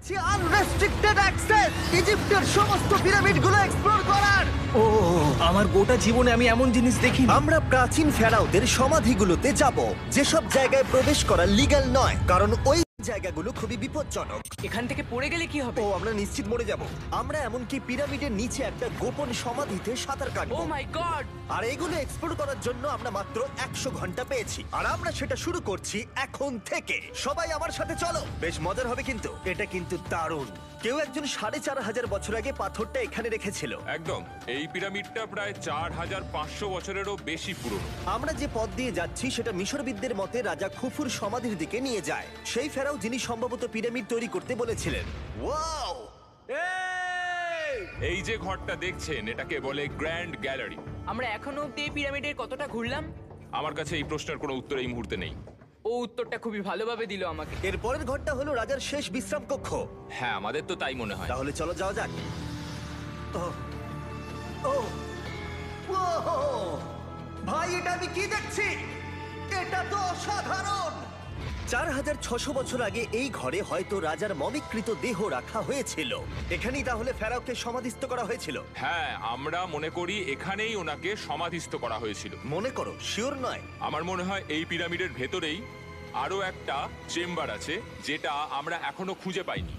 পাচ্ছি unrestricted access ইজিপ্টের সমস্ত পিরামিডগুলো explore করার। ও আমার গোটা জীবনে আমি এমন জিনিস দেখিনি। আমরা প্রাচীন ফেরাওদের সমাধিগুলোতে যাব, যেসব জায়গায় প্রবেশ করা লিগ্যাল নয়, কারণ ওই জায়গাগুলো খুবই বিপজ্জনক। এখান থেকে পড়ে গেলে কি হবে? ও আমরা নিশ্চিত মরে যাব। আমরা এমনকি পিরামিডের নিচে একটা গোপন সমাধিতে সাঁতার ও কাটবো। মাই গড! আর এগুলো এক্সপ্লোর করার জন্য আমরা মাত্র 100 ঘন্টা পেয়েছি, আর আমরা সেটা শুরু করছি এখন থেকে। সবাই আমার সাথে চলো, বেশ মজার হবে কিন্তু। এটা কিন্তু দারুণ। কেউ একজন 4500 বছর আগে পাথরটা এখানে রেখেছিল। একদম। এই পিরামিডটা প্রায় 4500 বছরেরও বেশি পুরনো। আমরা যে পথ দিয়ে যাচ্ছি সেটা মিশরবিদদের মতে রাজা খুফুর সমাধির দিকে নিয়ে যায়, সেই ফেরাও যিনি সম্ভবত পিরামিড তৈরি করতে বলেছিলেন। ওয়াও! এই যে ঘরটা দেখছেন এটাকে বলে গ্র্যান্ড গ্যালারি। আমরা এখনো অব্দি এই পিরামিডের কতটা ঘুরলাম? আমার কাছে এই প্রশ্নের কোনো উত্তর এই মুহূর্তে নেই। ও উত্তরটা খুবই ভালোভাবে দিল আমাকে। এর পরের ঘরটা হলো রাজার শেষ বিশ্রাম কক্ষ। হ্যাঁ, আমাদের তো তাই মনে হয়। তাহলে চলো যাওয়া যাক। ও ও ও ভাই, এটা আমি কি দেখছি? এটা তো অসাধারণ। 4600 বছর আগে এই ঘরে হয়তো রাজার মমিকৃত দেহ রাখা হয়েছিল। এখানেই তাহলে ফেরাওকে সমাধিস্থ করা হয়েছিল। হ্যাঁ, আমরা মনে করি এখানেই ওনাকে সমাধিস্থ করা হয়েছিল। মনে করো, শিওর নয়। আমার মনে হয় এই পিরামিডের ভেতরেই আরো একটা চেম্বার আছে যেটা আমরা এখনো খুঁজে পাইনি।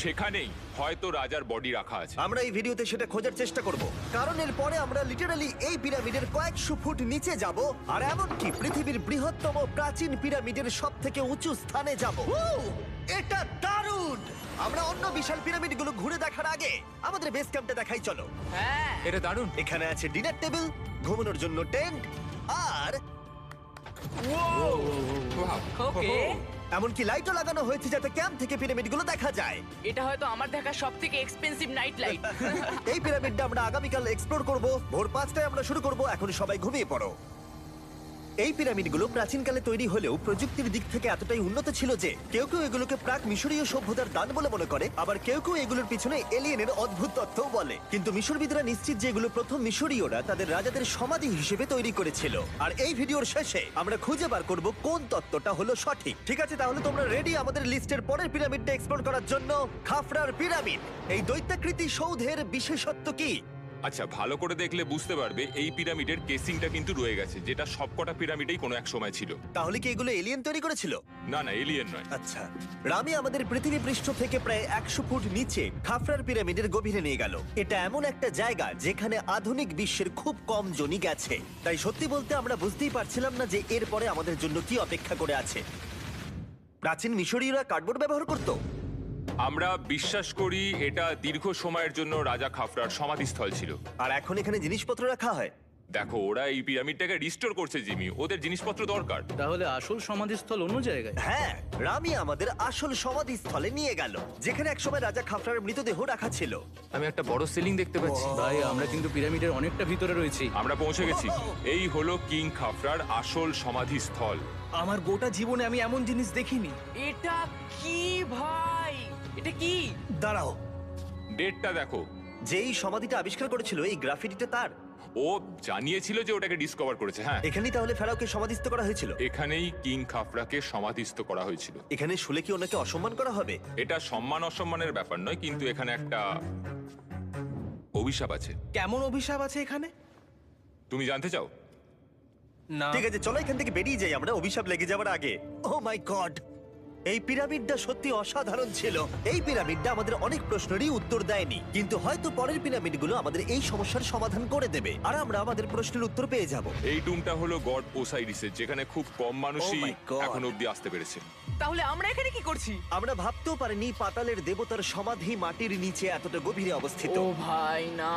সেখানেই হয়তো রাজার বডি রাখা আছে। আমরা এই ভিডিওতে সেটা খোঁজার চেষ্টা করব, কারণ এর পরে আমরা লিটারালি এই পিরামিডের কয়েকশো ফুট নিচে যাব, আর এমনকি পৃথিবীর বৃহত্তম প্রাচীন পিরামিডের সবথেকে উঁচু স্থানে যাব। এটা দারুণ! আমরা অন্য বিশাল পিরামিডগুলো ঘুরে দেখার আগে আমাদের বেস ক্যাম্পটা দেখাই চলো। হ্যাঁ, এটা দারুণ। এখানে আছে ডিনার টেবিল, ঘুমানোর জন্য টেন্ট, আর ওকে। এমনকি লাইটও লাগানো হয়েছে যাতে ক্যাম্প থেকে পিরামিডগুলো দেখা যায়। এটা হয়তো আমার দেখা সবথেকে এক্সপেন্সিভ নাইট লাইট। এই পিরামিডটা আমরা আগামীকাল এক্সপ্লোর করব। ভোর 5টায় আমরা শুরু করব। এখন সবাই ঘুমিয়ে পড়ো। এই পিরামিডগুলো প্রাচীনকালে তৈরি হলেও প্রযুক্তির দিক থেকে এতটাই উন্নত ছিল যে কেউ কেউ এগুলোকে প্রাক মিশরীয় সভ্যতার দান বলে মনে করে, আবার কেউ কেউ এগুলোর পিছনে এলিয়েনের অদ্ভুত তথ্যও বলে। কিন্তু মিশরবিদরা নিশ্চিত যে এগুলো প্রথম মিশরীয়রা তাদের রাজাদের সমাধি হিসেবে তৈরি করেছিল। আর এই ভিডিওর শেষে আমরা খুঁজে বার করব কোন তত্ত্বটা হলো সঠিক। ঠিক আছে, তাহলে তোমরা রেডি আমাদের লিস্টের পরের পিরামিডটা এক্সপ্লোর করার জন্য? খাফরার পিরামিড। এই দৈত্যাকৃতি সৌধের বিশেষত্ব কি? আচ্ছা, ভালো করে দেখলে বুঝতে পারবে এই পিরামিডের কেসিংটা কিন্তু রয়ে গেছে, যেটা সবকটা পিরামিডেই কোনো এক সময় ছিল। তাহলে কি এগুলো এলিয়েন তৈরি করেছিল? না না, এলিয়েন নয়। আচ্ছা, রামি আমাদের পৃথিবী পৃষ্ঠ থেকে প্রায় 100 ফুট নিচে খাফরার পিরামিডের গভীরে নিয়ে গেল। এটা এমন একটা জায়গা যেখানে আধুনিক বিশ্বের খুব কম জনই গেছে। তাই সত্যি বলতে আমরা বুঝতেই পারছিলাম না যে এরপরে আমাদের জন্য কি অপেক্ষা করে আছে। প্রাচীন মিশরীয়রা কার্ডবোর্ড ব্যবহার করত। আমরা বিশ্বাস করি এটা দীর্ঘ সময়ের জন্য রাজা খাফরার সমাধিস্থল ছিল। আর এখন এখানে জিনিসপত্র রাখা হয়। দেখো, ওরা এই পিরামিডটাকে রিস্টোর করছে জিমি, ওদের জিনিসপত্র দরকার। তাহলে আসল সমাধিস্থল অন্য জায়গায়? হ্যাঁ, রামি আমাদের আসল সমাধিস্থলে নিয়ে গেল, যেখানে একসময় রাজা খাফরার মৃতদেহ রাখা ছিল। আমি একটা বড় সিলিং দেখতে পাচ্ছি। ভাই, আমরা কিন্তু পিরামিডের অনেকটা ভিতরে রয়েছি। আমরা পৌঁছে গেছি। এই হলো কিং খাফরার আসল সমাধিস্থল। আমার গোটা জীবনে আমি এমন জিনিস দেখিনি। এটা কি ভাই? এটা কি? দাঁড়াও, ডেটটা দেখো। যেই সমাধিটা আবিষ্কার করেছিল এই গ্রাফিটিটা তার। ও জানিয়েছিল যে ওটাকে ডিসকভার করেছে। হ্যাঁ, এখানেই তাহলে ফেরাওকে সমাধিস্থ করা হয়েছিল। এখানেই কিং খাফরাকে সমাধিস্থ করা হয়েছিল। এখানে শুলে কি ওনাকে অসম্মান করা হবে? এটা সম্মান অসম্মানের ব্যাপার নয়, কিন্তু এখানে একটা অভিশাপ আছে। কেমন অভিশাপ আছে এখানে? তুমি জানতে চাও? না। ঠিক আছে, চলো এখান থেকে বেরিয়ে যাই আমরা অভিশাপ লেগে যাওয়ার আগে। ও মাই গড, এই পিরামিডটা সত্যি অসাধারণ ছিল। এই পিরামিডটা আমাদের অনেক প্রশ্নেরই উত্তর দেয়নি, কিন্তু হয়তো পরের পিরামিডগুলো আমাদের এই সমস্যার সমাধান করে দেবে, আর আমরা আমাদের প্রশ্নের উত্তর পেয়ে যাব। এই টুমটা হলো গড ওসাইরিসের, যেখানে খুব কম মানুষই Oh my God! এখন অব্দি আসতে পেরেছে। তাহলে আমরা এখানে কি করছি? আমরা ভাবতেও পারিনি পাতালের দেবতার সমাধি মাটির নিচে এতটা গভীরে অবস্থিত। ও ভাই না,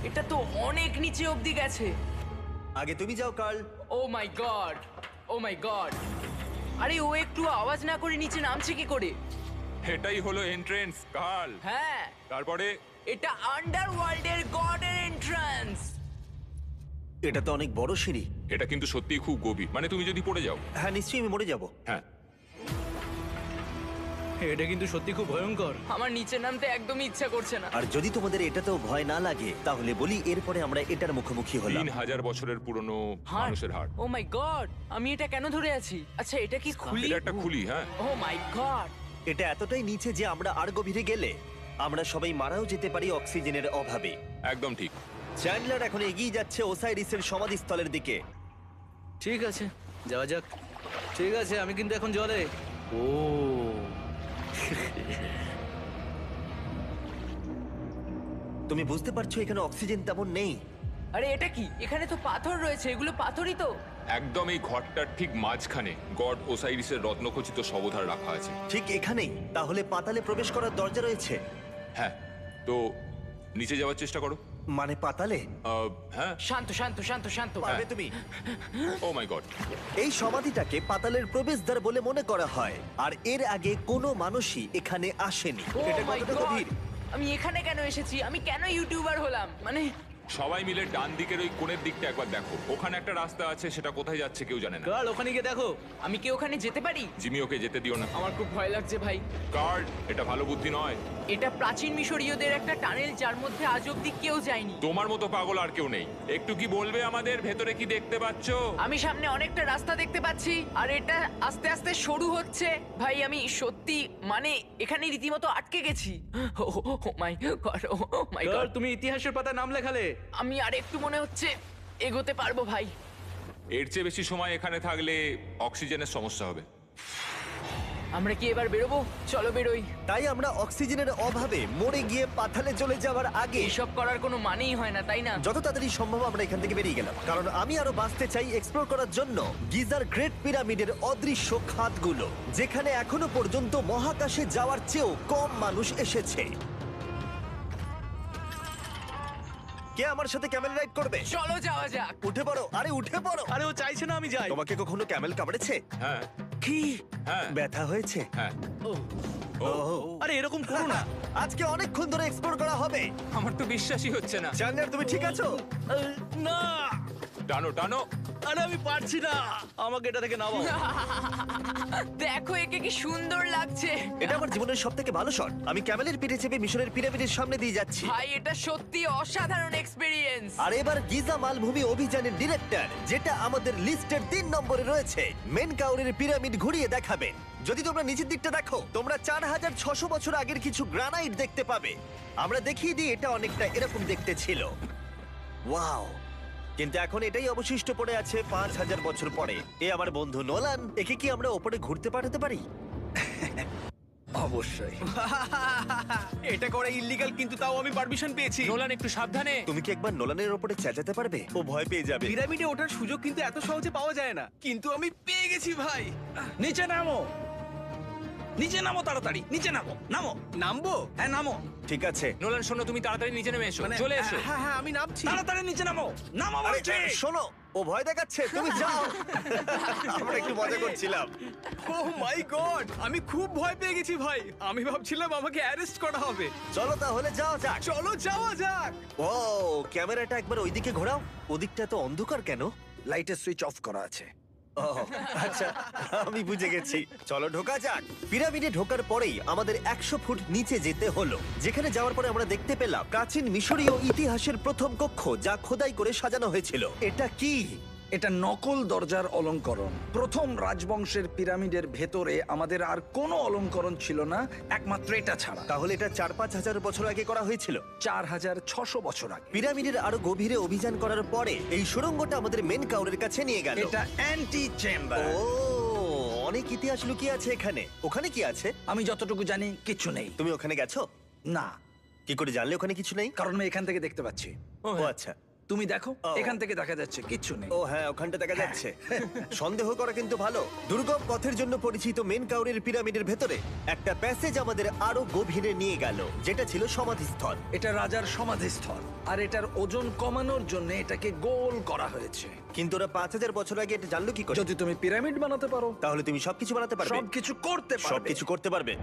এটা তো অনেক নিচে অব্দি গেছে। আগে তুমি যাও কার্ল। ও মাই গড, ও মাই গড! আরে ও একটু আওয়াজ না করে নিচে নামছে কি করে? এটাই হলো এন্ট্রেন্স, কার্ল। হ্যাঁ, তারপরে এটা আন্ডারওয়ার্ল্ডের গডের এন্ট্রান্স। এটা তো অনেক বড় সিঁড়ি। এটা কিন্তু সত্যিই খুব গভীর, মানে তুমি যদি পড়ে যাও। হ্যাঁ, নিশ্চয়ই আমি মরে যাব। হ্যাঁ, এটা কিন্তু সত্যি খুব ভয়ঙ্কর। আমার নিচে নামতে একদমই ইচ্ছা করছে না। আর যদি তোমাদের এটাতেও ভয় না লাগে তাহলে বলি এরপরে আমরা এটার মুখোমুখি হলাম। 3000 বছরের পুরনো মানুষের হাড়। ও মাই গড, আমি এটা কেন ধরে আছি? আচ্ছা, এটা কি খুলি? এটা একটা খুলি। হ্যাঁ, ও মাই গড! এটা এতটাই নিচে যে আমরা আর গভীরে গেলে আমরা সবাই মারাও যেতে পারি অক্সিজেনের অভাবে। একদম ঠিক। চ্যান্ডলার এখন এগিয়ে যাচ্ছে ওসাইরিসের সমাধিস্থলের দিকে। ঠিক আছে, যাওয়া যাক। ঠিক আছে, আমি কিন্তু এখন জলে। ও তুমি বুঝতে পারছো এখানে অক্সিজেন তেমন নেই। আরে এটা কি? এখানে তো পাথর রয়েছে, এগুলো পাথরই তো। একদম এই ঘরটার ঠিক মাঝখানে গড ওসাইরিসের রত্নখচিত শবধার রাখা আছে। ঠিক এখানেই? তাহলে পাতালে প্রবেশ করার দরজা রয়েছে? হ্যাঁ, তো নিচে যাওয়ার চেষ্টা করো। মানে পাতালে? হ্যাঁ। শান্ত শান্ত শান্ত শান্ত। পারবে তুমি? ও মাই গড। এই সমাধিটাকে পাতালের প্রবেশদ্বার বলে মনে করা হয়, আর এর আগে কোনো মানুষই এখানে আসেনি। Oh এটা my কতটা God! গভীর? আমি এখানে কেন এসেছি? আমি কেন ইউটিউবার হলাম? মানে সবাই মিলে ডান দিকের ওই কোণের দিকটা একবার দেখো। ওখানে একটা রাস্তা আছে, সেটা কোথায় যাচ্ছে কেউ জানে না। কাল ওখানে গিয়ে দেখো। আমি কি ওখানে যেতে পারি? জিমি, ওকে যেতে দিও না। আমার খুব ভয় লাগছে ভাই। কার্ড, এটা ভালো বুদ্ধি নয়। এটা প্রাচীন মিশরীয়দের একটা টানেল যার মধ্যে আজ অব্দি কেউ যায়নি। তোমার মতো পাগল আর কেউ নেই। একটু কি বলবে আমাদের ভেতরে কি দেখতে পাচ্ছো? আমি সামনে অনেকটা রাস্তা দেখতে পাচ্ছি, আর এটা আস্তে আস্তে সরু হচ্ছে। ভাই আমি সত্যি মানে এখানে রীতিমতো আটকে গেছি। ও মাই গড, ও মাই কাল, গড। তুমি ইতিহাসের পাতা নাম লেখালে। আমি আর একটু মনে হচ্ছে এগোতে পারবো ভাই। এর চেয়ে বেশি সময় এখানে থাকলে অক্সিজেনের সমস্যা হবে। আমরা কি এবার বেরোবো? চলো বেরোই। তাই আমরা অক্সিজেনের অভাবে মরে গিয়ে পাতালে চলে যাওয়ার আগে এসব করার কোনো মানেই হয় না, তাই না? যত তাড়াতাড়ি সম্ভব আমরা এখান থেকে বেরিয়ে গেলাম, কারণ আমি আরো বাঁচতে চাই এক্সপ্লোর করার জন্য গিজার গ্রেট পিরামিডের অদৃশ্য খাতগুলো, যেখানে এখনো পর্যন্ত মহাকাশে যাওয়ার চেয়েও কম মানুষ এসেছে। কে আমার সাথে ক্যামেল রাইড করবে? চলো যাওয়া যাক। উঠে পড়ো, আরে উঠে পড়ো। আরে ও চাইছে না আমি যাই। তোমাকে কখনো ক্যামেল কামড়েছে? হ্যাঁ কি হ্যাঁ ব্যথা হয়েছে? হ্যাঁ। আরে এরকম করো না। আজকে অনেকক্ষণ ধরে এক্সপ্লোর করা হবে। আমার তো বিশ্বাসই হচ্ছে না। জানলার তুমি ঠিক আছো? না, টানো টানো। আরে আমি পারছি না, আমাকে এটা থেকে নামাও। দেখো একে কি সুন্দর লাগছে। এটা আমার জীবনের সব থেকে ভালো শট। আমি ক্যামেলের পিঠে চেপে মিশরের পিরামিডের সামনে দিয়ে যাচ্ছি। ভাই এটা সত্যি অসাধারণ এক্সপেরিয়েন্স। আর এবার গিজা মালভূমি অভিযানের ডিরেক্টর, যেটা আমাদের লিস্টের 3 নম্বরে রয়েছে, মেন কাউরের পিরামিড ঘুরিয়ে দেখাবেন। যদি তোমরা নিচের দিকটা দেখো, তোমরা 4600 বছর আগের কিছু গ্রানাইট দেখতে পাবে। আমরা দেখিয়ে দিই, এটা অনেকটা এরকম দেখতে ছিল। ওয়াও! কিন্তু এখন এটাই অবশিষ্ট পড়ে আছে 5000 বছর পরে। এ আমার বন্ধু নোলান, একে কি আমরা ওপরে ঘুরতে পাঠাতে পারি? অবশ্যই। এটা করা ইল্লিগাল, কিন্তু তাও আমি পারমিশন পেয়েছি। নোলান একটু সাবধানে। তুমি কি একবার নোলানের ওপরে চেঁচাতে পারবে? ও ভয় পেয়ে যাবে। পিরামিডে ওঠার সুযোগ কিন্তু এত সহজে পাওয়া যায় না, কিন্তু আমি পেয়ে গেছি ভাই। নিচে নামো, নিচে নামো, তাড়াতাড়ি নিচে নামো। নামো, নামবো? হ্যাঁ নামো, ঠিক আছে। নোলান শোনো, তুমি তাড়াতাড়ি নিচে নেমে এসো। চলে এসো। হ্যাঁ হ্যাঁ, আমি নামছি। তাড়াতাড়ি নিচে নামো। নামো আরে বলছি। শোনো, ও ভয় দেখাচ্ছে, তুমি যাও। আমরা একটু মজা করছিলাম। ও মাই গড, আমি খুব ভয় পেয়ে গেছি ভাই। আমি ভাবছিলাম আমাকে অ্যারেস্ট করা হবে। চলো তাহলে যাও যাক। চলো যাওয়া যাক। ও ক্যামেরাটা একবার ওইদিকে ঘোরাও। ওদিকটা তো অন্ধকার কেন? লাইটের সুইচ অফ করা আছে। ও আচ্ছা, আমি বুঝে গেছি। চলো ঢোকা যাক। পিরামিডে ঢোকার পরেই আমাদের 100 ফুট নিচে যেতে হলো, যেখানে যাওয়ার পরে আমরা দেখতে পেলাম প্রাচীন মিশরীয় ইতিহাসের প্রথম কক্ষ, যা খোদাই করে সাজানো হয়েছিল। এটা কি? এটা নকল দরজার অলঙ্করণ। প্রথম রাজবংশের পিরামিডের ভেতরে আমাদের আর কোনো অলঙ্করণ ছিল না, একমাত্র এটা ছাড়া। তাহলে এটা 4-5 হাজার বছর আগে করা হয়েছিল। 4600 বছর আগে। পিরামিডের আরো গভীরে অভিযান করার পরে এই সুড়ঙ্গটা আমাদের মেন কাউরের কাছে নিয়ে গেল। এটা অ্যান্টি চেম্বার। ও, অনেক ইতিহাস লুকিয়ে আছে এখানে। ওখানে কি আছে? আমি যতটুকু জানি কিছু নেই। তুমি ওখানে গেছো? না, কি করে জানলে ওখানে কিছু নেই? কারণ আমি এখান থেকে দেখতে পাচ্ছি। ও আচ্ছা। তুমি দেখো, ও। এখান থেকে দেখা যাচ্ছে কিচ্ছু নেই। ও হ্যাঁ, ওখানটা দেখা যাচ্ছে। সন্দেহ করা কিন্তু ভালো। দুর্গম পথের জন্য পরিচিত মেন কাউরের পিরামিডের ভেতরে একটা প্যাসেজ আমাদের আরো গভীরে নিয়ে গেল, যেটা ছিল সমাধিস্থল। এটা রাজার সমাধিস্থল, আর এটার ওজন কমানোর জন্য এটাকে গোল করা হয়েছে। কিন্তু ওরা 5000 বছর আগে এটা জানলো কি করে? যদি তুমি পিরামিড বানাতে পারো, তাহলে তুমি সবকিছু বানাতে পারবে। সবকিছু করতে পারবে। সবকিছু করতে পারবে।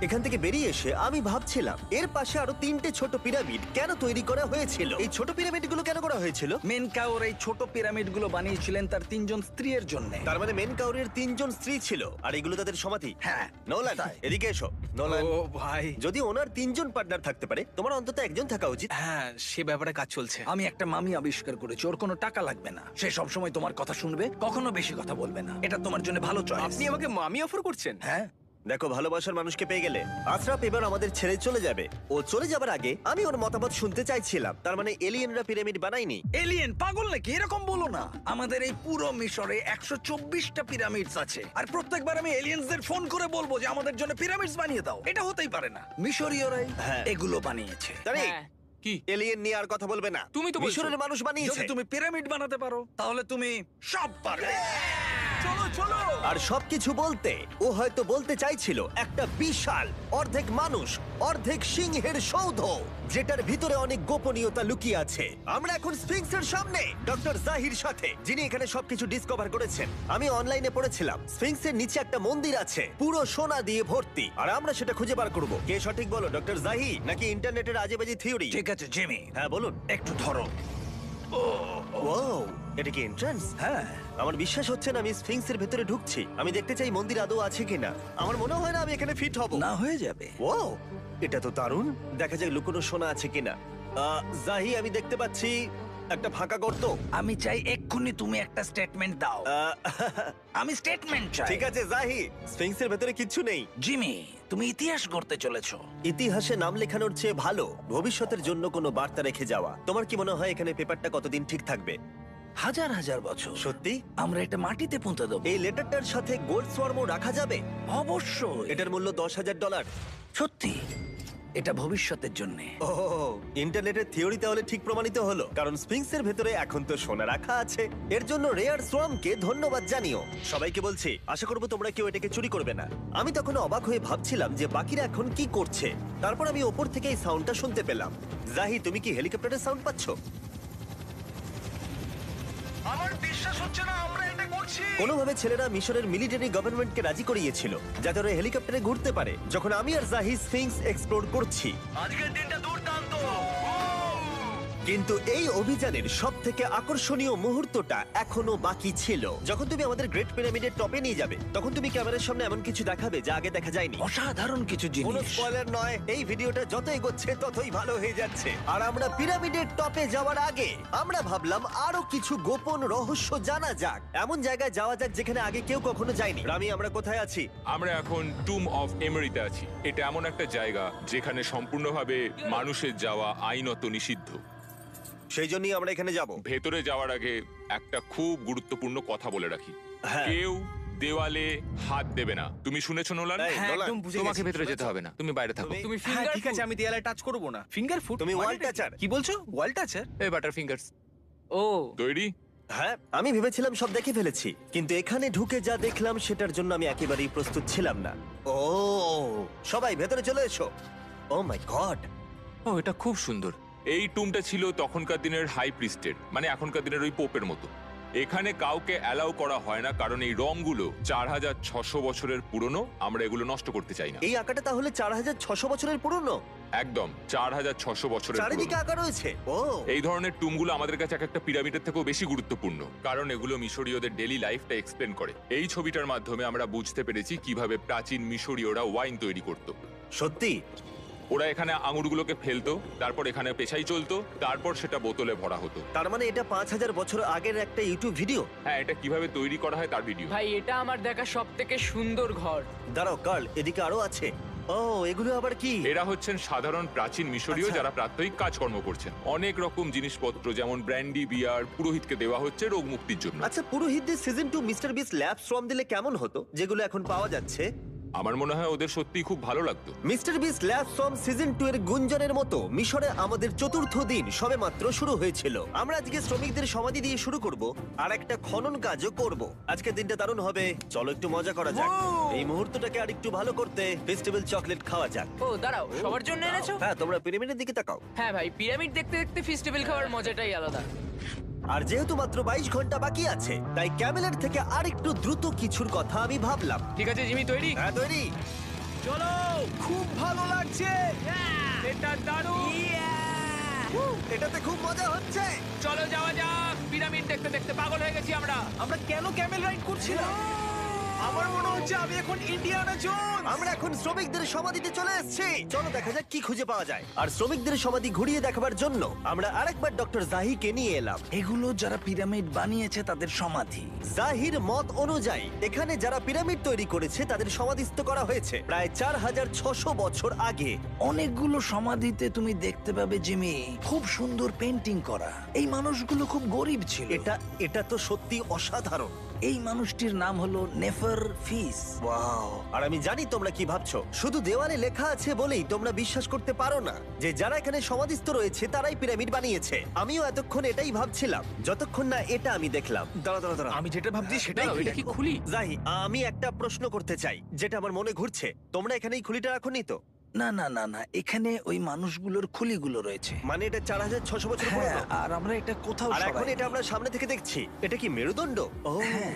এখান থেকে বেরিয়ে এসে আমি ভাবছিলাম, এর পাশে আরো 3টে ছোট পিরামিড কেন তৈরি করা হয়েছিল? এই ছোট পিরামিডগুলো কেন করা হয়েছিল? মেনকাওর এই ছোট পিরামিডগুলো বানিয়েছিলেন তার 3জন স্ত্রীর জন্য। তার মানে মেন কাউরের 3জন স্ত্রী ছিল, আর এগুলো তাদের সমাধি। হ্যাঁ, নোলান, তাই। এদিকে এসো। নোলান, ও ভাই, যদি ওনার 3জন পার্টনার থাকতে পারে, তোমার অন্তত একজন থাকা উচিত। হ্যাঁ সে ব্যাপারে কাজ চলছে। আমি একটা মামি আবিষ্কার করেছি, ওর কোনো টাকা লাগবে না। সে সব সময় তোমার কথা শুনবে, কখনো বেশি কথা বলবে না। এটা তোমার জন্য ভালো চয়েস। আপনি আমাকে মামি অফার করছেন? হ্যাঁ, দেখো, ভালোবাসার মানুষকে পেয়ে গেলে আশরাফ এবার আমাদের ছেড়ে চলে যাবে। ও চলে যাবার আগে আমি ওর মতামত শুনতে চাইছিলাম। তার মানে এলিয়েনরা পিরামিড বানায়নি? এলিয়েন পাগল নাকি? এরকম বলো না। আমাদের এই পুরো মিশরে 124টা পিরামিডস আছে, আর প্রত্যেকবার আমি এলিয়েন্সদের ফোন করে বলবো যে আমাদের জন্য পিরামিডস বানিয়ে দাও। এটা হতেই পারে না। মিশরীয়রাই হ্যাঁ। এগুলো বানিয়েছে। তারিক, হ্যাঁ। কি? এলিয়েন নিয়ে আর কথা বলবে না। তুমি তো বলছো। মিশরের মানুষ বানিয়েছে। যদি তুমি পিরামিড বানাতে পারো তাহলে তুমি সব পারবে। চলো চলো। আর সবকিছু বলতে ও হয়তো বলতে চাইছিল একটা বিশাল অর্ধেক মানুষ অর্ধেক সিংহের সৌধ, যেটার ভিতরে অনেক গোপনীয়তা লুকিয়ে আছে। আমরা এখন স্ফিংসের সামনে ডক্টর জাহির সাথে, যিনি এখানে সবকিছু ডিসকভার করেছেন। আমি অনলাইনে পড়েছিলাম স্ফিংসের নিচে একটা মন্দির আছে পুরো সোনা দিয়ে ভর্তি, আর আমরা সেটা খুঁজে বার করব। কে সঠিক বলো, ডক্টর জাহি নাকি ইন্টারনেটের আজেবাজি থিওরি? ঠিক আছে জিমি, হ্যাঁ বলুন। একটু ধরো। ও, এটা কি এন্ট্রান্স? হ্যাঁ, আমার বিশ্বাস হচ্ছে না আমি স্ফিংসের ভেতরে ঢুকছি। আমি দেখতে চাই মন্দির আদৌ আছে কিনা। আমার মনে হয় না আমি এখানে ফিট হব। না হয়ে যাবে। ও, এটা তো দারুণ। দেখা যাক লুকোনো সোনা আছে কিনা। জাহি, আমি দেখতে পাচ্ছি একটা ফাঁকা গর্ত। আমি চাই এক্ষুনি তুমি একটা স্টেটমেন্ট দাও। আহ, আমি স্টেটমেন্ট চাই। ঠিক আছে জাহি, স্ফিংসের ভেতরে কিচ্ছু নেই। জিমি, তুমি ইতিহাস করতে চলেছো। ইতিহাসে নাম লেখানোর চেয়ে ভালো ভবিষ্যতের জন্য কোনো বার্তা রেখে যাওয়া। তোমার কি মনে হয় এখানে পেপারটা কতদিন ঠিক থাকবে? হাজার হাজার বছর। সত্যি? আমরা এটা মাটিতে পুঁতে দেবো। এই লেটারটার সাথে গোল্ড সোয়ার্মও রাখা যাবে? অবশ্যই। এটার মূল্য $10,000। সত্যি, এটা ভবিষ্যতের জন্য। ও, ইন্টারনেটের থিওরি তাহলে ঠিক প্রমাণিত হলো, কারণ স্ফিংসের ভেতরে এখন তো সোনা রাখা আছে। এর জন্য রেয়ার সোয়ামকে ধন্যবাদ জানিও। সবাইকে বলছি, আশা করবো তোমরা কেউ এটাকে চুরি করবে না। আমি তখন অবাক হয়ে ভাবছিলাম যে বাকিরা এখন কি করছে। তারপর আমি ওপর থেকে এই সাউন্ডটা শুনতে পেলাম। জাহি, তুমি কি হেলিকপ্টারের সাউন্ড পাচ্ছ? আমার বিশ্বাস হচ্ছে না আমরা এটা করছি। কোনোভাবে ছেলেরা মিশরের মিলিটারি গভর্নমেন্টকে রাজি করিয়েছিল যাতে ওরা হেলিকপ্টারে ঘুরতে পারে যখন আমি আর জাহি স্ফিংস এক্সপ্লোর করছি। আজকের দিনটা দুর্দান্ত। কিন্তু এই অভিযানের সব থেকে আকর্ষণীয় মুহূর্তটা এখনো বাকি ছিল। যখন তুমি আমাদের গ্রেট পিরামিডের টপে নিয়ে যাবে তখন তুমি ক্যামেরার সামনে এমন কিছু দেখাবে যা আগে দেখা যায়নি। অসাধারণ কিছু কোনো জিনিস। স্পয়লার নয়, এই ভিডিওটা যত এগোচ্ছে ততই ভালো হয়ে যাচ্ছে। আর আমরা পিরামিডের টপে যাওয়ার আগে আমরা ভাবলাম আরো কিছু গোপন রহস্য জানা যাক, এমন জায়গায় যাওয়া যাক যেখানে আগে কেউ কখনো যায়নি। রামি, আমরা কোথায় আছি? আমরা এখন টুম অফ এমেরিতে আছি। এটা এমন একটা জায়গা যেখানে সম্পূর্ণভাবে মানুষের যাওয়া আইনত নিষিদ্ধ। সেই জন্যই আমরা এখানে যাব। ভেতরে যাওয়ার আগে একটা খুব গুরুত্বপূর্ণ কথা বলে রাখি, হ্যাঁ। কেউ দেওয়ালে হাত দেবে না। তুমি শুনেছো নোলান? এই, হ্যাঁ, নোলান, একদম বুঝে তোমাকে গেছি। ভেতরে যেতে হবে না, তুমি বাইরে থাকো। তুমি- তুমি হ্যাঁ, ফিঙ্গার ঠিক ঠিক আছে, আছে, আমি দেয়ালে টাচ করব না। Finger foot? তুমি ওয়াল টাচার। কি বলছো? ওয়াল টাচার? এই বাটার ফিঙ্গারস। ও, তৈরি? হ্যাঁ, আমি ভেবেছিলাম সব দেখে ফেলেছি, কিন্তু এখানে ঢুকে যা দেখলাম সেটার জন্য আমি একেবারেই প্রস্তুত ছিলাম না। ও, সবাই ভেতরে চলে এসো। ও মাই গড, ও, এটা খুব সুন্দর। এই টুমটা ছিল তখনকার দিনের হাই প্রিস্টের, মানে এখনকার দিনের ওই পোপের মতো। এখানে কাউকে অ্যালাউ করা হয় না, কারণ এই রংগুলো 4600 বছরের পুরনো। আমরা এগুলো নষ্ট করতে চাই না। এই আঁকাটা তাহলে 4600 বছরের পুরনো? একদম 4600 বছরের চারিদিকে পুরনো। আঁকা রয়েছে। ও, এই ধরনের টুমগুলো আমাদের কাছে এক একটা পিরামিডের থেকেও বেশি গুরুত্বপূর্ণ, কারণ এগুলো মিশরীয়দের ডেইলি লাইফটা এক্সপ্লেন করে। এই ছবিটার মাধ্যমে আমরা বুঝতে পেরেছি কিভাবে প্রাচীন মিশরীয়রা ওয়াইন তৈরি করত। সত্যি? ওরা এখানে আঙুরগুলোকে ফেলতো, তারপর এখানে পেশাই চলতো, তারপর সেটা বোতলে ভরা হতো। তার মানে এটা 5000 বছর আগের একটা ইউটিউব ভিডিও? হ্যাঁ, এটা কিভাবে তৈরি করা হয় তার ভিডিও। ভাই এটা আমার দেখা সব থেকে সুন্দর ঘর। দাঁড়াও কার্ল, এদিকে আরো আছে। ও, এগুলো আবার কি? এরা হচ্ছেন সাধারণ প্রাচীন মিশরীয় আচ্ছা। যারা প্রাত্যহিক কাজকর্ম করছেন। অনেক রকম জিনিসপত্র যেমন ব্র্যান্ডি, বিয়ার পুরোহিতকে দেওয়া হচ্ছে রোগ মুক্তির জন্য। আচ্ছা, পুরোহিতদের সিজন 2 মিস্টার বিস ল্যাব শ্রম দিলে কেমন হতো, যেগুলো এখন পাওয়া যাচ্ছে? আমার মনে হয় ওদের সত্যিই খুব ভালো লাগতো। মিস্টার বিস ল্যাব শ্রম সিজন 2 এর গুঞ্জনের মতো মিশরে আমাদের চতুর্থ দিন সবেমাত্র শুরু হয়েছিল। আমরা আজকে শ্রমিকদের সমাধি দিয়ে শুরু করব আর একটা খনন কাজও করব। আজকের দিনটা দারুণ হবে, চলো একটু মজা করা যাক। এই মুহূর্তটাকে আর একটু ভালো করতে ফেস্টিভ্যাল চকলেট খাওয়া যাক। ও দাঁড়াও, সবার জন্য এনেছো? হ্যাঁ, তোমরা পিরামিডের দিকে তাকাও। হ্যাঁ ভাই, পিরামিড দেখতে দেখতে ফেস্টিভ্যাল খাওয়ার মজাটাই আলাদা। আর যেহেতু মাত্র 22 ঘন্টা বাকি আছে তাই ক্যামেলের থেকে আরেকটু দ্রুত কিছুর কথা আমি ভাবলাম। ঠিক আছে জিমি, তৈরি? হ্যাঁ, তৈরি। চলো, খুব ভালো লাগছে। এটা দারুণ। এটাতে খুব মজা হচ্ছে। চলো যাওয়া যাক। পিরামিড দেখতে দেখতে পাগল হয়ে গেছি আমরা। আমরা কেন ক্যামেল রাইড করছিলাম? আমার মনে হচ্ছে আমি এখন ইন্ডিয়ানা জোনস। আমরা এখন শ্রমিকদের সমাধিতে চলে এসেছি। চলো দেখা যাক কি খুঁজে পাওয়া যায়। আর শ্রমিকদের সমাধি ঘুরিয়ে দেখাবার জন্য আমরা আরেকবার ডক্টর জাহিকে নিয়ে এলাম। এগুলো যারা পিরামিড বানিয়েছে তাদের সমাধি। জাহির মত অনুযায়ী এখানে যারা পিরামিড তৈরি করেছে তাদের সমাধিস্থ করা হয়েছে প্রায় 4600 বছর আগে। অনেকগুলো সমাধিতে তুমি দেখতে পাবে জিমি খুব সুন্দর পেন্টিং করা। এই মানুষগুলো খুব গরিব ছিল। এটা তো সত্যি অসাধারণ। এই মানুষটির নাম হলো নেফার ফিস। ওয়াও! আর আমি জানি তোমরা কি ভাবছো। শুধু দেওয়ালে লেখা আছে বলেই তোমরা বিশ্বাস করতে পারো না যে যারা এখানে সমাধিস্থ রয়েছে তারাই পিরামিড বানিয়েছে। আমিও এতক্ষণ এটাই ভাবছিলাম যতক্ষণ না এটা আমি দেখলাম। দাঁড়া। আমি যেটা ভাবছি সেটাই দাঁড়াও, এটা কি খুলি? জাহি, আমি একটা প্রশ্ন করতে চাই যেটা আমার মনে ঘুরছে। তোমরা এখানে এই খুলিটা রাখোনি তো? না না না না, এখানে ওই মানুষগুলোর খুলিগুলো রয়েছে। মানে এটা 4600 বছর হ্যাঁ, পুরনো। আর আমরা এটা কোথাও আর এখন সরাইনি। এটা আমরা সামনে থেকে দেখছি। এটা কি মেরুদণ্ড? ও হ্যাঁ,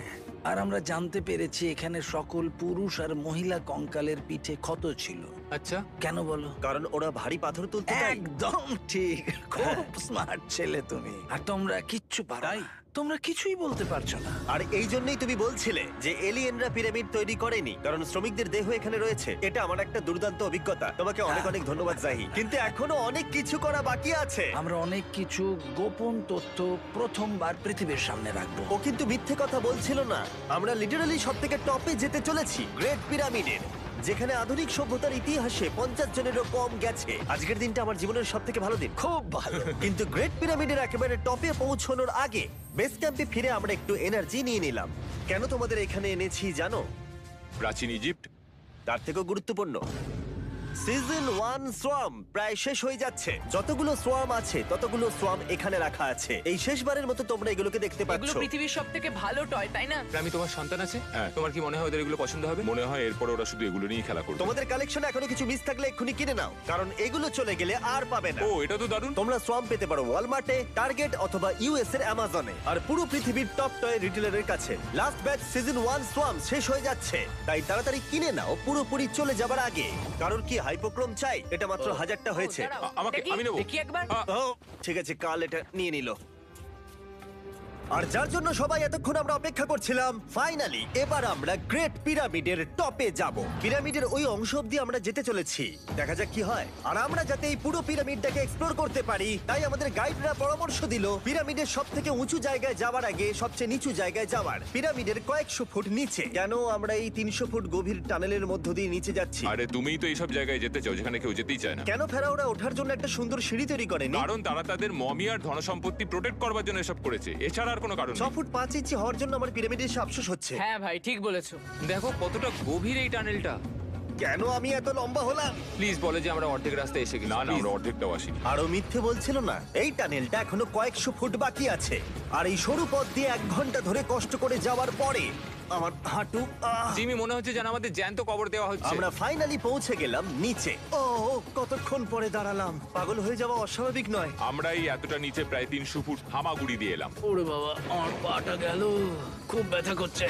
আর আমরা জানতে পেরেছি এখানে সকল পুরুষ আর মহিলা কঙ্কালের পিঠে ক্ষত ছিল। আচ্ছা, কেন বলো? কারণ ওরা ভারী পাথর তুলতে তাই। একদম ঠিক, খুব স্মার্ট ছেলে তুমি। আর তোমরা কিচ্ছু পারো না। তোমরা কিছুই বলতে পারছো না। আর এই জন্যই তুমি বলছিলে যে এলিয়েনরা পিরামিড তৈরি করেনি কারণ শ্রমিকদের দেহ এখানে রয়েছে। এটা আমার একটা দুর্দান্ত অভিজ্ঞতা। তোমাকে অনেক অনেক ধন্যবাদ জাহি। কিন্তু এখনো অনেক কিছু করা বাকি আছে। আমরা অনেক কিছু গোপন তথ্য প্রথমবার পৃথিবীর সামনে রাখবো। ও কিন্তু মিথ্যে কথা বলছিল না। আমরা লিটারালি সব থেকে টপে যেতে চলেছি, গ্রেট পিরামিডের, যেখানে আধুনিক সভ্যতার ইতিহাসে 50 জনেরও কম গেছে। আজকের দিনটা আমার জীবনের সব থেকে ভালো দিন। খুব ভালো। কিন্তু গ্রেট পিরামিডের একেবারে টপে পৌঁছানোর আগে বেস ক্যাম্পে ফিরে আমরা একটু এনার্জি নিয়ে নিলাম। কেন তোমাদের এখানে এনেছি জানো? প্রাচীন ইজিপ্ট। তার থেকেও গুরুত্বপূর্ণ, সিজন 1 সোয়াম প্রায় শেষ হয়ে যাচ্ছে। যতগুলো সোয়াম আছে ততগুলো সোয়াম এখানে রাখা আছে। এই শেষবারের মতো তোমরা এগুলোকে দেখতে এগুলো পাচ্ছ। পৃথিবীর সব থেকে ভালো টয়, তাই না? আমি তোমার সন্তান আছে, হ্যাঁ, তোমার কি মনে হয় ওদের এগুলো পছন্দ হবে? মনে হয় এরপর ওরা শুধু এগুলো নিয়ে খেলা করবে। তোমাদের কালেকশনে এখনো কিছু মিস থাকলে এক্ষুনি কিনে নাও, কারণ এগুলো চলে গেলে আর পাবে না। ও, এটা তো দারুণ। তোমরা সোয়াম পেতে পারো ওয়ালমার্টে, টার্গেট অথবা ইউএস এর অ্যামাজনে, আর পুরো পৃথিবীর টপ টয় রিটেলারের কাছে। লাস্ট ব্যাচ সিজন 1 সোয়াম শেষ হয়ে যাচ্ছে, তাই তাড়াতাড়ি কিনে নাও পুরোপুরি চলে যাবার আগে। কারণ কি হাইপোক্রোম চাই? এটা মাত্র 1000টা হয়েছে। ও, দাঁড়াও, আমাকে- দেখি, আমি নেবো। দেখি একবার। ও ঠিক আছে, কাল এটা নিয়ে নিল। আর যার জন্য সবাই এতক্ষণ আমরা অপেক্ষা করছিলাম, ফাইনালি এবার আমরা গ্রেট পিরামিডের টপে যাব। পিরামিডের ওই অংশ অব্দি আমরা যেতে চলেছি, দেখা যাক কি হয়। আর আমরা যাতে এই পুরো পিরামিডটাকে এক্সপ্লোর করতে পারি, তাই আমাদের গাইডরা পরামর্শ দিল পিরামিডের সব থেকে উঁচু জায়গায় যাওয়ার আগে সবচেয়ে নিচু জায়গায় যাওয়ার, পিরামিডের কয়েকশো ফুট নিচে। কেন আমরা এই 300 ফুট গভীর টানেলের মধ্য দিয়ে নিচে যাচ্ছি? আরে তুমিই তো এইসব জায়গায় যেতে চাও যেখানে কেউ যেতেই চায় না। কেন ফেরাওরা ওঠার জন্য একটা সুন্দর সিঁড়ি তৈরি করেনি? কারণ তারা তাদের মমি আর ধনসম্পত্তি প্রোটেক্ট করবার জন্য এসব করেছে, এছাড়া আর কোনো কারণ 6 নেই। ফুট 5 ইঞ্চি হওয়ার জন্য আমার পিরামিডের এসে আফসোস হচ্ছে। হ্যাঁ ভাই, ঠিক বলেছো। দেখো কতটা গভীর এই টানেলটা। কেন আমি এত লম্বা হলাম? প্লিজ বলে যে আমরা অর্ধেক রাস্তায় এসে গেছি। না না, আমরা অর্ধেকটাও আসিনি। আরো মিথ্যে বলছিল না। এই টানেলটা এখনো কয়েকশো ফুট বাকি আছে, আর এই সরু পথ দিয়ে 1 ঘন্টা ধরে কষ্ট করে যাওয়ার পরে আমার হাঁটু জিমি, মনে হচ্ছে যেন আমাদের জ্যান্ত কবর দেওয়া হচ্ছে। আমরা ফাইনালি পৌঁছে গেলাম নিচে। ও কতক্ষণ পরে দাঁড়ালাম, পাগল হয়ে যাওয়া অস্বাভাবিক নয়। আমরা এই এতটা নিচে প্রায় 300 ফুট হামাগুড়ি দিয়ে এলাম। ওরে বাবা, আমার পাটা গেল, খুব ব্যথা করছে।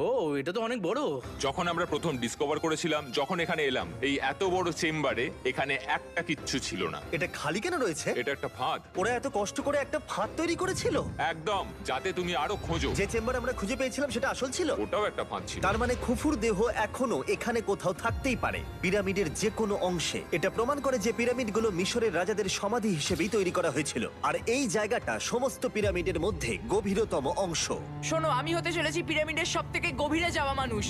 ও, এটা তো অনেক বড়। যখন আমরা প্রথম ডিসকভার করেছিলাম, যখন এখানে এলাম, এই এত বড় চেম্বারে এখানে একটা কিচ্ছু ছিল না। এটা খালি কেন রয়েছে? এটা একটা ফাঁদ। ওরা এত কষ্ট করে একটা ফাঁদ তৈরি করেছিল। একদম, যাতে তুমি আরো খোঁজো। যে চেম্বার আমরা খুঁজে পেয়েছিলাম সেটা আসল ছিল। ওটাও একটা ফাঁদ ছিল। তার মানে খুফুর দেহ এখনো এখানে কোথাও থাকতেই পারে, পিরামিডের যে কোনো অংশে। এটা প্রমাণ করে যে পিরামিডগুলো মিশরের রাজাদের সমাধি হিসেবেই তৈরি করা হয়েছিল, আর এই জায়গাটা সমস্ত পিরামিডের মধ্যে গভীরতম অংশ। শোনো, আমি হতে চলেছি পিরামিডের সব থেকে গভীরে যাওয়া মানুষ।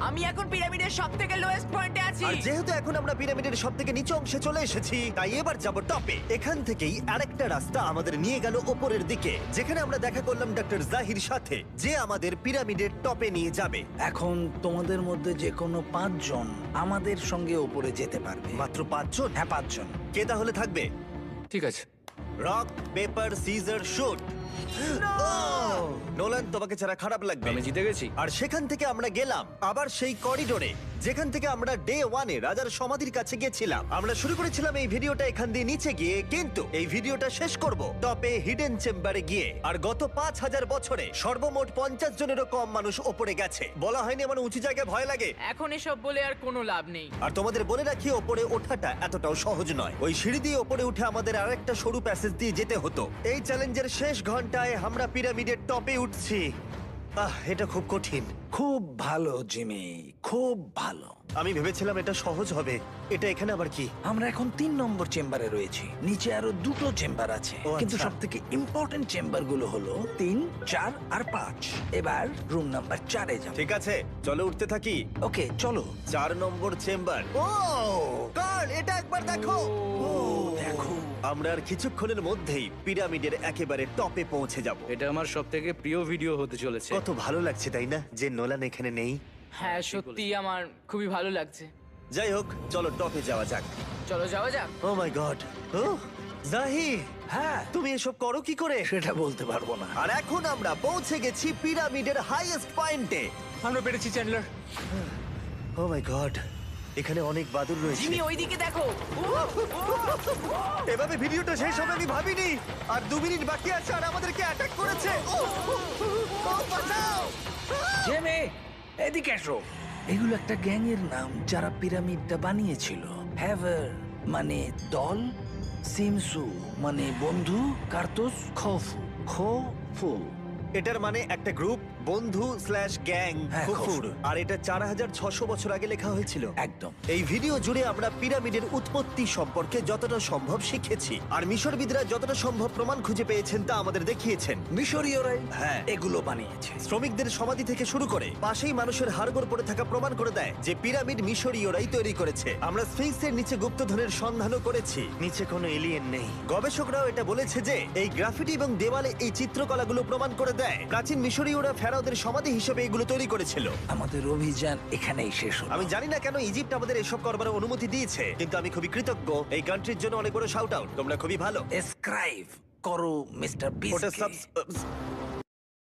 আমি এখন পিরামিডের সব থেকে লোয়েস্ট পয়েন্টে আছি। আর যেহেতু এখন আমরা পিরামিডের সব থেকে নিচু অংশে চলে এসেছি, তাই এবার যাব টপে। এখান থেকেই আরেকটা রাস্তা আমাদের নিয়ে গেল ওপরের দিকে, যেখানে আমরা দেখা করলাম ডক্টর জাহির সাথে, যে আমাদের পিরামিডের টপে নিয়ে যাবে। এখন তোমাদের মধ্যে যে কোনো 5 জন আমাদের সঙ্গে ওপরে যেতে পারবে। মাত্র 5 জন? হ্যাঁ, 5 জন। কে তাহলে থাকবে? ঠিক আছে। Rock paper scissor shoot. Nolan, তোমাকে ছাড়া খারাপ লাগবে। আমি জিতে গেছি। আর সেখান থেকে আমরা গেলাম আবার সেই করিডোরে যেখান থেকে আমরা ডে 1-এ রাজার সমাধির কাছে গেছিলাম। আমরা শুরু করেছিলাম এই ভিডিওটা এখান দিয়ে নিচে গিয়ে, কিন্তু এই ভিডিওটা শেষ করব টপে হিডেন চেম্বারে গিয়ে। আর গত 5000 বছরে সর্বমোট 50 জনেরও কম মানুষ ওপরে গেছে। বলা হয়নি আমার উঁচু জায়গায় ভয় লাগে? এখন এসব বলে আর কোনো লাভ নেই। আর তোমাদের বলে রাখি, ওপরে ওঠাটা এতটাও সহজ নয়। ওই সিঁড়ি দিয়ে ওপরে উঠে আমাদের আরেকটা সরু প্যাসেজ দিয়ে যেতে হতো। এই চ্যালেঞ্জের শেষ ঘন্টায় আমরা পিরামিডের টপে উঠছি। এটা খুব কঠিন। খুব ভালো জিমি, খুব ভালো। আমি ভেবেছিলাম এটা সহজ হবে। এটা এখানে আবার কি? আমরা এখন 3 নম্বর চেম্বারে রয়েছি। নিচে আরো 2টো চেম্বার আছে, ও, কিন্তু আচ্ছা। সব থেকে ইম্পর্টেন্ট চেম্বার গুলো হলো 3, 4 আর 5। এবার রুম নাম্বার 4-এ যাব। ঠিক আছে, চলো উঠতে থাকি। ওকে চলো। 4 নম্বর চেম্বার। ও কার্ল, এটা একবার দেখো। দেখো, আমরা আর কিছুক্ষণের মধ্যেই পিরামিডের একেবারে টপে পৌঁছে যাব। এটা আমার সব থেকে প্রিয় ভিডিও হতে চলেছে। কত ভালো লাগছে তাই না, যে নোলান এখানে নেই। হ্যাঁ সত্যি আমার খুবই ভালো লাগছে। যাই হোক, চলো টপে যাওয়া যাক। চলো যাওয়া যাক। ও মাই গড, ও জাহি, হ্যাঁ তুমি এসব করো কি করে? সেটা বলতে পারবো না। আর এখন আমরা পৌঁছে গেছি পিরামিডের হাইয়েস্ট পয়েন্টে। আমরা পেরেছি চ্যান্ডলার। ও মাই গড, এখানে অনেক বাদুড় রয়েছে। জিমি ওইদিকে দেখো। এভাবে ভিডিওটা শেষ হবে আমি ভাবিনি। আর 2 মিনিট বাকি আছে আর আমাদেরকে অ্যাটাক করেছে। ও বাঁচাও! জেমে, এদিকে এসো। এগুলো একটা গ্যাং এর নাম যারা পিরামিডটা বানিয়েছিল। হ্যাভার মানে দল, সিমসু মানে বন্ধু, কার্তুস খোফু খোফু। এটার মানে একটা গ্রুপ, বন্ধু স্ল্যাশ গ্যাং, হ্যাঁ, কুকুর। খফুর। আর এটা 4600 বছর আগে লেখা হয়েছিল। একদম। এই ভিডিও জুড়ে আমরা পিরামিডের উৎপত্তি সম্পর্কে যতটা সম্ভব শিখেছি, আর মিশরবিদরা যতটা সম্ভব প্রমাণ খুঁজে পেয়েছেন তা আমাদের দেখিয়েছেন। মিশরীয়রাই হ্যাঁ। এগুলো বানিয়েছে। শ্রমিকদের সমাধি থেকে শুরু করে পাশেই মানুষের হাড়গোড় পড়ে থাকা প্রমাণ করে দেয় যে পিরামিড মিশরীয়রাই তৈরি করেছে। আমরা স্ফিংসের নিচে গুপ্তধনের সন্ধানও করেছি, নিচে কোনো এলিয়েন নেই। গবেষকরাও এটা বলেছে যে এই গ্রাফিটি এবং দেওয়ালে এই চিত্রকলাগুলো প্রমাণ করে দেয় প্রাচীন মিশরীয়রা ফেরাওদের সমাধি হিসেবে এগুলো তৈরি করেছিল। আমাদের অভিযান এখানেই শেষ হলো। আমি জানি না কেন ইজিপ্ট আমাদের এসব করবার অনুমতি দিয়েছে, কিন্তু আমি খুবই কৃতজ্ঞ। এই কান্ট্রির জন্য অনেক বড় শাউট আউট, তোমরা খুবই ভালো। এসক্রাইব করো মিস্টার ওটা বিস্টকে।